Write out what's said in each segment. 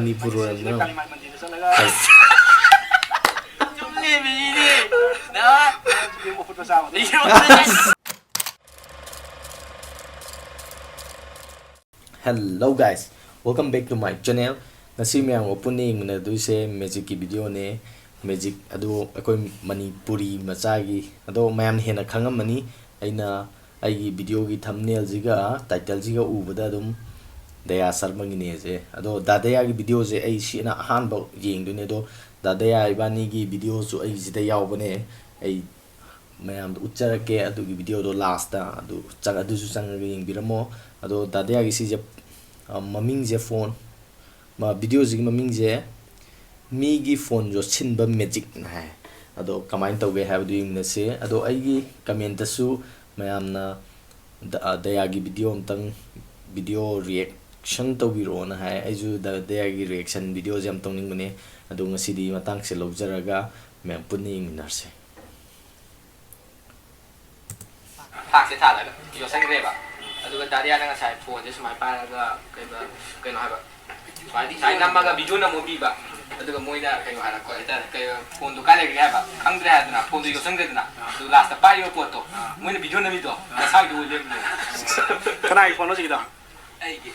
Manipur no. Hello guys, welcome back to my channel. Nasi mayang opening na do se magic ki video ne magic ado akoi Manipuri machagi ado mayam hena khangam mani aina ai video gi thumbnail jiga title jiga ubada dum Daya Sarmangi ne je ado dadaya gi video je ai si na han ba yeng du ne do dadaya ibani gi video su ai jida yaw bane ai mayam uchara ke adu gi video do last da adu chang adu su chang gi yeng biramo ado dadaya gi si je maming je phone ma video ji maming je mi gi phone jo chinba magic na hai ado kamain tawge have doing na se ado ai gi comment da su mayam na daya gi video amtang video reaction tawbiro na hai aiju daya gi reaction video jam tawning mane ado ngasidi matang se lojaraga mem punni minarse phak se tha la yo sang re ba adu ga daria na sai phone je smai pa ga kai no ha ba sai namma ga video na mo bi ba adu ga moina kai no ha ko ita kai phone du ka le ga ba khang dra ha na phone du yo sang de na du last pa yo po to moina video na mi do na sai du le kana I phone ji da ai gi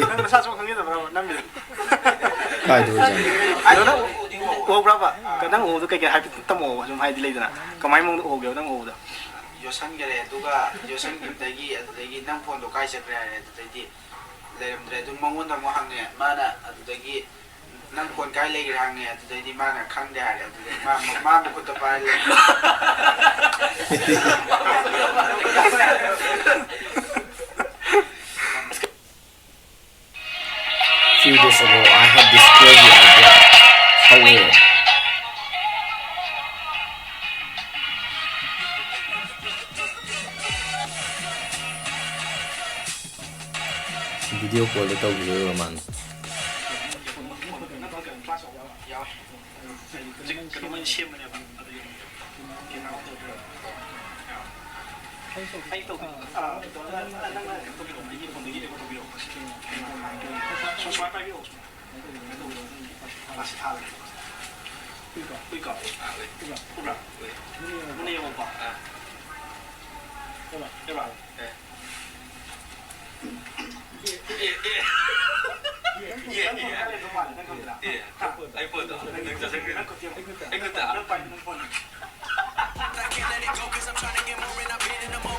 nang sa so khang ni da ba nam mi kai do ja ai no o bra ba ka nang o du kai kai ha ta mo sum hai di le da kamai mong o ge nang o da Yosan gare duga yosan gimtagi adagi nang phone do kai sakre are adagi leram dre dun mangon da mo hangne mana adagi nang phone kai le hangne adagi mana khang de are adagi ma bu ko to pa le few days ago I had this crazy idea. However, video call ito video man.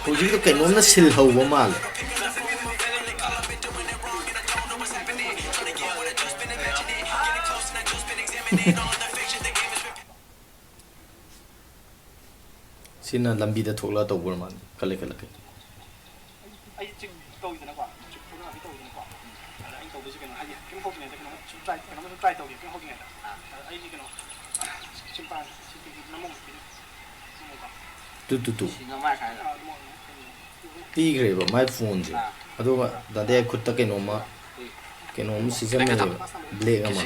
Hujung itu kayak nona silhau mal. Sina lambi da thokla to bur man kale kale ke ai chim to ida na kwa chim ko na bi to ida na kwa ai to bi ke na ai kim ho ne da ke na chim trai ke na trai to ke ho ke na ai ji ke na chim pa chim bi na mo ke tu singa ma kai la pi gre ba my phone je ado da de khut ta ke no ma si jam ne black ama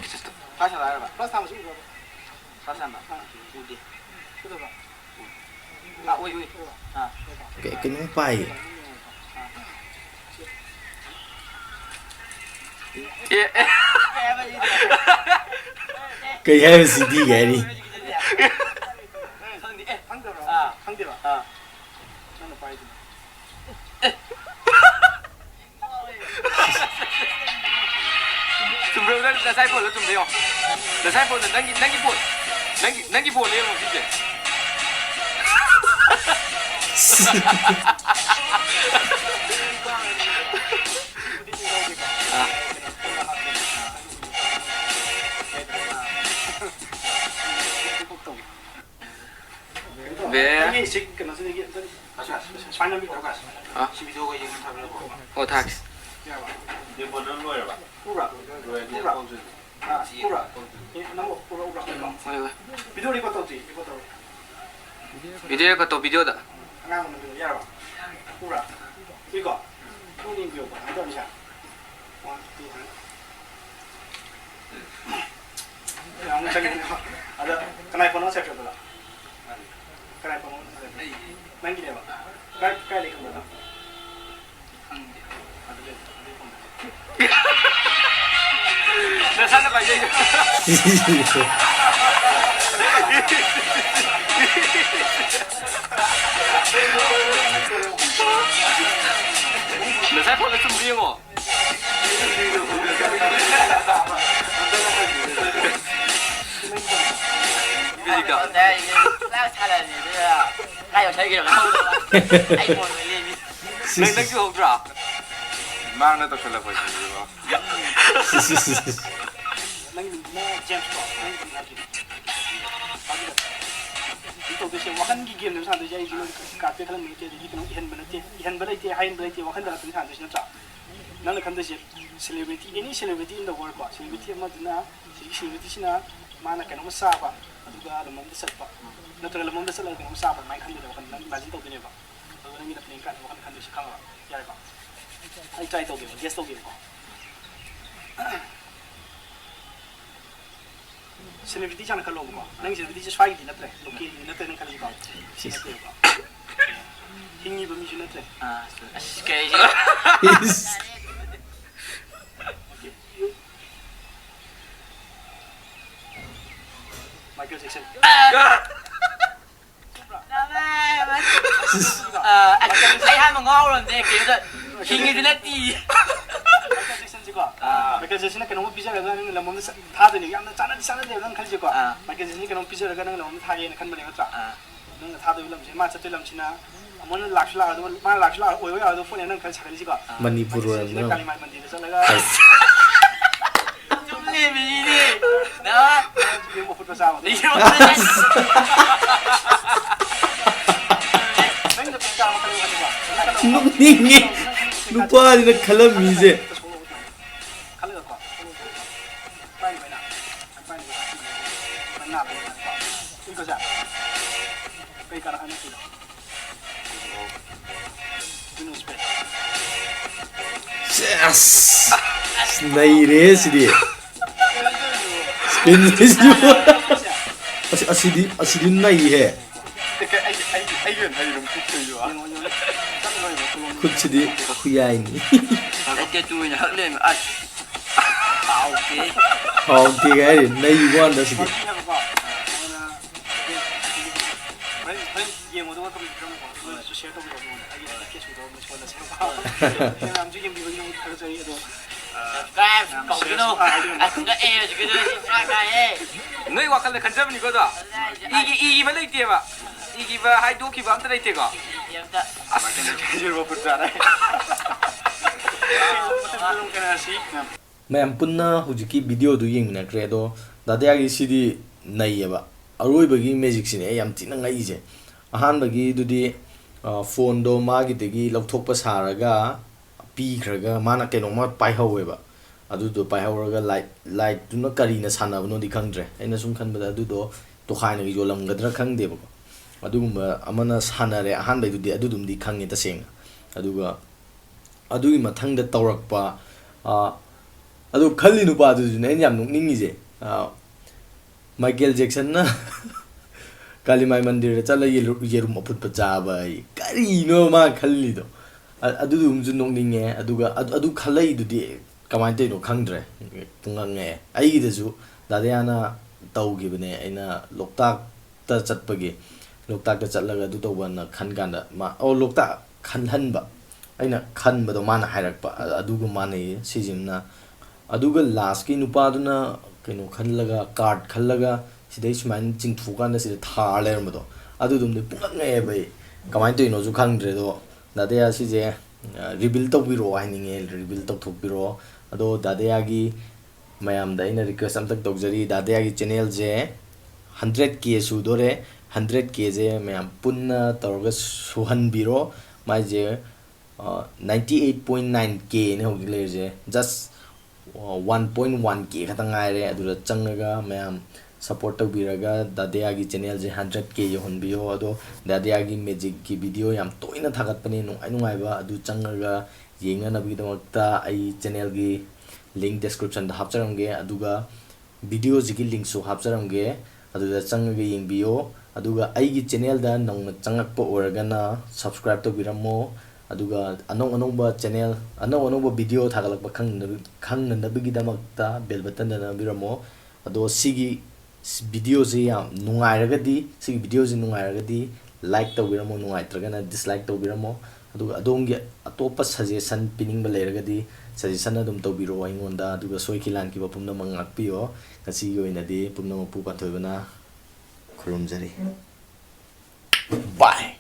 pa sa la ba plus ta mo su pa sa ma u di ku to ba ah ui ah cái nó bay cái hay CD cái đi khang de ba nang na pai zum bro da sai phone zum bro da sai phone nang ki phone le mo ji về ai sik ke na se ge asa sai na mi ko asa ah si video ko yung thabla ko ô tax ya ba de bon no lo ba ura ura ura nang o ura ôi ôi video ri ko to ti ko to video ka to video da ngang mo ya ba ura ri ko tu ni bio ba do ni sa wa tu ha yang chang ada kanai kono sa chota kanai kono nang gi de ba kai le ko da ꯅꯁꯥꯅ ꯄꯥꯏꯖꯩ ꯅꯁꯥꯏ ꯐꯣꯟꯗ ꯆꯨꯝꯕ ꯌꯦꯡꯉꯣ ꯅꯪꯁꯨ ꯍꯧꯗ꯭ꯔꯥ ꯃꯥꯡꯅ ꯇꯧꯁꯜꯂꯛꯄꯁꯤꯕꯣ ꯅꯪ James ꯀꯣ ꯇꯧꯗꯣꯏꯁꯦ ꯋꯥꯈꯜꯒꯤ ꯒꯦꯝꯅꯦꯕ ꯁꯥꯟꯅꯗꯣꯏꯁꯦ ꯑꯩꯁꯦ ꯀꯥꯔꯠꯇ ꯈꯜꯂꯝꯕ ꯅꯠꯇꯦ ꯑꯗꯒꯤ ꯀꯩꯅꯣ ꯏꯍꯟꯕ ꯅꯠꯇꯦ ꯏꯍꯟꯕ ꯂꯩꯇꯦ ꯍꯥꯏꯍꯟꯕ ꯂꯩꯇꯦ ꯋꯥꯈꯜꯗ ꯉꯥꯛꯇꯅꯤ ꯁꯥꯟꯅꯗꯣꯏꯁꯦ ꯅꯠꯇ꯭ꯔꯥ ꯅꯪꯅ ꯈꯟꯗꯣꯏꯁꯦ ꯁꯦꯂꯦꯕ꯭ꯔꯤꯇꯤ ꯑꯦꯅꯤ ꯁꯦꯂꯦꯕ꯭ꯔꯤꯇꯤ ꯏꯟ ꯗ ꯋꯥꯔꯜ ꯀꯣ ꯁꯦꯂꯦꯕ꯭ꯔꯤꯇꯤ ꯑꯃꯗꯨꯅ ꯁꯤꯒꯤ ꯁꯦꯂꯦꯕ꯭ꯔꯤꯇꯤꯁꯤꯅ ꯃꯥꯅ ꯀꯩꯅꯣꯝꯃ ꯆꯥꯕ ꯑꯗꯨꯒ ꯂꯝꯂꯣꯝꯗ ꯆꯠꯄ ꯅꯠꯇ꯭ꯔꯒ ꯂꯝꯂꯣꯝꯗ ꯆꯠꯂꯒ ꯀꯩꯅꯣꯝ ꯆꯥꯕ ꯑꯗꯨꯃꯥꯏꯅ ꯈꯟꯗꯣꯏꯅꯦ ꯋꯥꯈꯜ ꯅꯪ ꯏꯃꯥꯖꯤꯟ ꯇꯧꯗꯣꯏꯅꯦꯕ ꯑꯗꯨꯒ ꯅꯪꯒꯤ ꯄ꯭ꯂꯦꯌꯤꯡ ꯀꯥꯔꯠ ꯋꯥꯈꯜ ꯈꯟꯗꯣꯏꯁꯦ ꯈꯪꯉꯕ ꯌꯥꯔꯦꯀꯣ ꯑꯩ ꯇ꯭ꯔꯥꯏ ꯇꯧꯒꯦꯕ ꯒꯦꯁ ꯇꯧꯒꯦꯕꯀꯣ ꯁꯦꯂꯦꯕ꯭ꯔꯤꯇꯤ ꯆꯥꯅ ꯈꯜꯂꯣꯕꯀꯣ ꯅꯪ ꯁꯦꯂꯦꯕ꯭ꯔꯤꯇꯤꯁꯦ ꯁ꯭ꯋꯥꯏꯒꯤꯗꯤ ꯅꯠꯇ꯭ꯔꯦ ꯂꯣꯀꯦꯜꯒꯤꯗꯤ ꯅꯠꯇ꯭ꯔꯦ ꯅꯪ ꯈꯜꯂꯤꯀꯣ ꯅꯠꯇꯦꯕꯀꯣ ꯍꯤꯡꯉꯤꯕ ꯃꯤꯁꯨ ꯅꯠꯇ꯭ꯔꯦ Michael Jackson. Ay hai mà ngon rồi nè kiểu rồi khi nghe nó đi Michael Jackson chứ quoi. Michael Jackson cái nó pizza là nó làm món tha thì nó chán đấy nó khăn chứ quoi. Michael Jackson cái nó pizza là nó làm món tha cái nó khăn bên này nó nó tha tôi làm gì mà tôi làm chi na món lạc lạc đó mà lạc lạc ôi ôi đó phun này nó khăn chán chứ quoi. Manipur rồi nó cái mà mình đi nó là chúng lên đi đi đó đi một phút sao đi ꯅꯣꯛꯅꯤꯡꯉꯦ ꯅꯨꯄꯥꯁꯤꯅ ꯈꯜꯂꯝꯃꯤꯁꯦ ꯑꯁ ꯅꯩꯔꯦ ꯁꯤꯗꯤ ꯑꯁꯤꯗꯤ ꯅꯩꯍꯦ ꯈꯨꯠꯁꯤꯗꯤ ꯈꯨꯌꯥꯏꯅꯤ cái chui nó hất lên mà ăn ꯍꯥꯎꯇꯦ ꯍꯥꯏꯔꯤ ꯅꯩꯕ ꯋꯥꯟꯗ ꯁꯤꯗꯤ cậu cái đâu à không có e thì cái đó cái 너희 와칼레 간잡니거든 이기 만 있대봐 이기 봐 하이도 기바 안들 있대가 ꯃꯌꯥꯝ ꯄꯨꯟꯅ ꯍꯧꯖꯤꯛꯀꯤ ꯚꯤꯗꯤꯑꯣꯗꯨ ꯌꯦꯡꯃꯤꯟꯅꯈ꯭ꯔꯦ ꯑꯗꯣ ꯗꯥꯗꯥꯒꯤ ꯁꯤꯗꯤ ꯅꯩꯌꯦꯕ ꯑꯔꯣꯏꯕꯒꯤ ꯃꯦꯖꯤꯛꯁꯤꯅꯦ ꯑꯩ ꯌꯥꯝ ꯊꯤꯅ ꯉꯛꯏꯁꯦ ꯑꯍꯥꯟꯕꯒꯤꯗꯨꯗꯤ ꯐꯣꯟꯗꯣ ꯃꯥꯒꯤꯗꯒꯤ ꯂꯧꯊꯣꯛꯄ ꯁꯥꯔꯒ ꯄꯤꯈ꯭ꯔꯒ ꯃꯥꯅ ꯀꯩꯅꯣꯝꯃ ꯄꯥꯏꯍꯧꯋꯦꯕ ꯑꯗꯨꯗꯣ ꯄꯥꯏꯍꯧꯔꯒ ꯂꯥꯏꯠꯇꯨꯅ ꯀꯔꯤꯅ ꯁꯥꯟꯅꯕꯅꯣꯗꯤ ꯈꯪꯗ꯭ꯔꯦ ꯑꯩꯅ ꯁꯨꯝ ꯈꯟꯕꯗ ꯑꯗꯨꯗꯣ ꯇꯣꯈꯥꯏꯅꯒ ꯌꯣꯜꯂꯝꯒꯗ꯭ꯔꯥ ꯈꯪꯗꯦꯕꯀꯣ ꯑꯗꯨꯒꯨꯝꯕ ꯑꯃꯅ ꯁꯥꯟꯅꯔꯦ ꯑꯍꯥꯟꯕꯩꯗꯨꯗꯤ ꯑꯗꯨꯗꯨꯝꯗꯤ ꯈꯪꯉꯦ ꯇꯁꯦꯡꯅ ꯑꯗꯨꯒ ꯑꯗꯨꯒꯤ ꯃꯊꯪꯗ ꯇꯧꯔꯛꯄ ꯑꯗꯨ ꯈꯜꯂꯤ ꯅꯨꯄꯥꯗꯨꯁꯨꯅꯦ ꯑꯩꯅ ꯌꯥꯝ ꯅꯣꯛꯅꯤꯡꯉꯤꯁꯦ ꯃꯥꯏꯀꯦꯜ ꯖꯦꯛꯁꯟꯅ ꯀꯥꯂꯤꯃꯥꯏ ꯃꯟꯗꯤꯔꯗ ꯆꯠꯂ ꯌꯦꯔꯨꯝ ꯑꯐꯨꯠꯄ ꯆꯥꯕ ꯑꯩ ꯀꯔꯤꯅꯣ ꯃꯥ ꯈꯜꯂꯤꯗꯣ ꯑꯗꯨꯗꯨꯝꯁꯨ ꯅꯣꯛꯅꯤꯡꯉꯦ ꯑꯗꯨꯒ ꯑꯗꯨ ꯈꯜꯂꯛꯏꯗꯨꯗꯤ ꯀꯃꯥꯏꯅ ꯇꯧꯔꯤꯅꯣ ꯈꯪꯗ꯭ꯔꯦ ꯄꯨꯡꯉꯛꯉꯛꯑꯦ ꯑꯩꯒꯤꯗꯁꯨ ꯗꯥꯗꯥꯌꯥꯅ ꯇꯧꯈꯤꯕꯅꯦ ꯑꯩꯅ ꯂꯣꯛꯇꯥꯛꯇ ꯆꯠꯄꯒꯤ ꯂꯣꯛꯇꯥꯛꯇ ꯆꯠꯂꯒ ꯑꯗꯨ ꯇꯧꯕꯅ ꯈꯟ ꯀꯥꯟꯗ ꯂꯣꯛꯇꯥꯛ ꯈꯟꯍꯟꯕ ꯑꯩꯅ ꯈꯟꯕꯗꯣ ꯃꯥꯅ ꯍꯥꯏꯔꯛꯄ ꯑꯗꯨꯒ ꯃꯥꯟꯅꯩꯌꯦ ꯁꯤꯁꯤꯅ ꯑꯗꯨꯒ ꯂꯥꯁꯀꯤ ꯅꯨꯄꯥꯗꯨꯅ ꯀꯩꯅꯣ ꯈꯜꯂꯒ ꯀꯥꯔꯠ ꯈꯜꯂꯒ ꯁꯤꯗꯩ ꯁꯨꯃꯥꯏꯅ ꯆꯤꯡꯊꯣꯛꯀꯥꯟꯗ ꯁꯤꯗ ꯊꯥꯔ ꯂꯩꯔꯝꯕꯗꯣ ꯑꯗꯨꯗꯨꯝꯗꯤ ꯄꯨꯡꯉꯛꯉꯛꯑꯦꯕ ꯑꯩ ꯀꯃꯥꯏꯅ ꯇꯧꯔꯤꯅꯣꯁꯨ ꯈꯪꯗ꯭ꯔꯦ ꯑꯗꯣ ꯗꯥꯗꯥꯌꯥ ꯁꯤꯁꯦ ꯔꯤꯕꯤꯜ ꯇꯧꯕꯤꯔꯛꯑꯣ ꯍꯥꯏꯅꯤꯡꯉꯦ ꯔꯤꯕꯤꯜ ꯇꯧꯊꯣꯛꯄꯤꯔꯛꯑꯣ ꯑꯗꯣ ꯗꯥꯗꯥꯌꯥꯒꯤ ꯃꯌꯥꯝꯗ ꯑꯩꯅ ꯔꯤꯀ꯭ꯋꯦꯁ ꯑꯝꯇꯪ ꯇꯧꯖꯔꯤ ꯗꯥꯗꯥꯌꯥꯒꯤ ꯆꯦꯅꯦꯜꯁꯦ 100K ꯁꯨꯗꯣꯔꯦ 100Kꯁꯦ ꯃꯌꯥꯝ ꯄꯨꯟꯅ ꯇꯧꯔꯒ ꯁꯨꯍꯟꯕꯤꯔꯣ ꯃꯥꯏꯁꯦ 98.9K ꯅꯦ ꯍꯧꯖꯤꯛ ꯂꯩꯔꯤꯁꯦ ꯖꯁ 1.1K ꯈꯛꯇꯪ ꯉꯥꯏꯔꯦ ꯑꯗꯨꯗ ꯆꯪꯉꯒ ꯃꯌꯥꯝ ꯁꯞꯄꯣꯔꯠ ꯇꯧꯕꯤꯔꯒ ꯗꯥꯗꯥꯌꯥꯒꯤ ꯆꯦꯅꯦꯜꯁꯦ 100K ꯌꯧꯍꯟꯕꯤꯌꯣ ꯑꯗꯣ ꯗꯥꯗꯥꯌꯥꯒꯤ ꯃꯦꯖꯤꯛꯀꯤ ꯚꯤꯗꯤꯑꯣ ꯌꯥꯝ ꯇꯣꯏꯅ ꯊꯥꯒꯠꯄꯅꯦ ꯅꯨꯡꯉꯥꯏꯕ ꯑꯗꯨ ꯆꯪꯉꯒ ꯌꯦꯡꯅꯅꯕꯒꯤꯗꯃꯛꯇ ꯑꯩ ꯆꯦꯅꯦꯜꯒꯤ ꯂꯤꯡꯛ ꯗꯦꯁꯀ꯭ꯔꯤꯞꯁꯟꯗ ꯍꯥꯞꯆꯔꯝꯒꯦ ꯑꯗꯨꯒ ꯚꯤꯗꯤꯑꯣꯁꯤꯒꯤ ꯂꯤꯡꯛꯁꯨ ꯍꯥꯞꯆꯔꯝꯒꯦ ꯑꯗꯨꯗ ꯆꯪꯉꯒ ꯌꯦꯡꯕꯤꯌꯣ ꯑꯗꯨꯒ ꯑꯩꯒꯤ ꯆꯦꯅꯦꯜꯗ ꯅꯧꯅ ꯆꯪꯉꯛꯄ ꯑꯣꯏꯔꯒꯅ ꯁꯕꯁꯀ꯭ꯔꯥꯏꯕ ꯇꯧꯕꯤꯔꯝꯃꯣ ꯑꯗꯨꯒ ꯑꯅꯧꯕ ꯆꯦꯅꯦꯜ ꯑꯅꯧꯕ ꯚꯤꯗꯤꯑꯣ ꯊꯥꯒꯠꯂꯛꯄ ꯈꯪꯅꯅꯕꯒꯤꯗꯃꯛꯇ ꯕꯦꯜ ꯕꯇꯟꯗ ꯅꯝꯕꯤꯔꯝꯃꯣ ꯑꯗꯣ ꯁꯤꯒꯤ ꯚꯤꯗꯤꯑꯣꯁꯤ ꯌꯥꯝ ꯅꯨꯡꯉꯥꯏꯔꯒꯗꯤ ꯁꯤꯒꯤ ꯚꯤꯗꯤꯑꯣꯁꯤ ꯅꯨꯡꯉꯥꯏꯔꯒꯗꯤ ꯂꯥꯏꯛ ꯇꯧꯕꯤꯔꯝꯃꯣ ꯅꯨꯡꯉꯥꯏꯇ꯭ꯔꯒꯅ ꯗꯤꯁꯂꯥꯏꯛ ꯇꯧꯕꯤꯔꯝꯃꯣ ꯑꯗꯨꯒ ꯑꯗꯣꯝꯒꯤ ꯑꯇꯣꯞꯄ ꯁꯖꯦꯁꯟ ꯄꯤꯅꯤꯡꯕ ꯂꯩꯔꯒꯗꯤ ꯁꯖꯦꯁꯟ ꯑꯗꯨꯝ ꯇꯧꯕꯤꯔꯛꯑꯣ ꯑꯩꯉꯣꯟꯗ ꯑꯗꯨꯒ ꯁꯣꯏꯈꯤ ꯂꯥꯟꯈꯤꯕ ꯄꯨꯝꯅꯃꯛ ꯉꯥꯛꯄꯤꯌꯣ ꯉꯁꯤꯒꯤ ꯑꯣꯏꯅꯗꯤ ꯄꯨꯝꯅꯃꯛꯄꯨ ꯄꯥꯟꯊꯣꯏꯕꯅ ꯈꯨꯔꯨꯝꯖꯔꯤ ꯕꯥꯏ